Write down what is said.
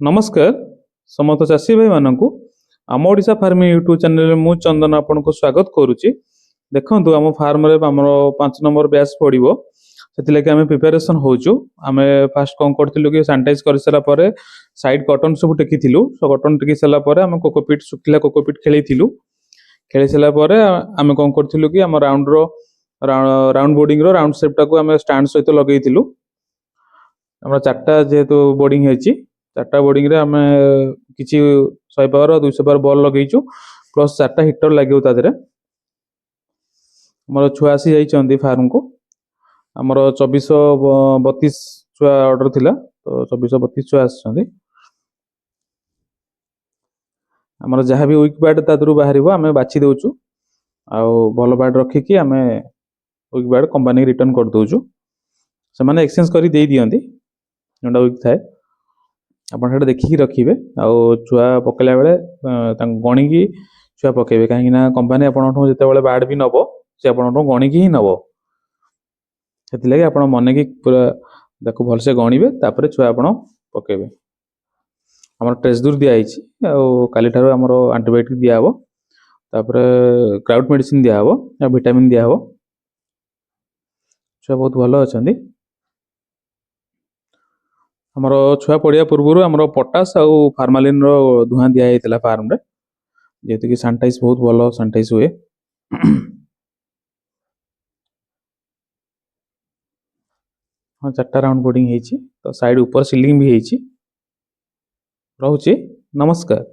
नमस्कार समस्त चाषी भाई मानक आम ओडिशा फार्मिंग यूट्यूब चैनल मु चंदन आपन को स्वागत करुच्ची। देखो आम फार्म रे आम 5 नंबर बैच पड़ो से आम प्रिपेरेसन होचु। आम फास्ट कौन करूँ कि सानिटाइज कर सारा पर साइड कटन सब टेकी कटन टेकी सारापर आम कोकोपीट सुखिला कोकोपीट खेल खेल सारापर आम कौन करूँ कि आम राउंड बोर्डिंग राउंड सेप टाक स्टाण्ड सहित लगे आम 4टा जेहेतु बोर्डिंग है 4टा बोर्डिंग रे आम किसी 100 पावर 200 पावर बॉल लगेचु प्लस 4टा हिटर लगे तादेह आम छुआ आसी जाइए फार्म को आमर 2432 छुआ ऑर्डर थिला तो 2432 छुआ आम जहाँ भी वीक बैड तादू बाहर आम बाछि दौचु आल बैड रखिकी आम वीक बैड कंपनी रिटर्न कर दौचु से मैंने एक्सचेंज कर दे दियंती जोटा वीक थाए आपड़ से देखिकी रखिए छुआ पकड़ा बेले गणिकी छुआ पकेबे कहीं कंपनी आपको जिते बैड भी नब से आपको गणिकी ही नब से आप मन की पूरा देखो भलसे गणिबे तापर छुआ आप पकेबे। आम ट्रेसडूर दिखाई काली ठार आम आंटीबायोटिक दिहब तापर क्राउड मेडिसिन दिहब विटामिन दिहब छुआ बहुत भल अच्छा। आमर छुआ पड़ा पूर्व आम पटास आउ फार्मालिन धुआं दिखाई फार्म रे जेहेतु कि सानिटाइज बहुत भल सानिटाइज हुए। हाँ 4टा राउंड बोर्डिंग तो साइड ऊपर सिलिंग भी रोचे। नमस्कार।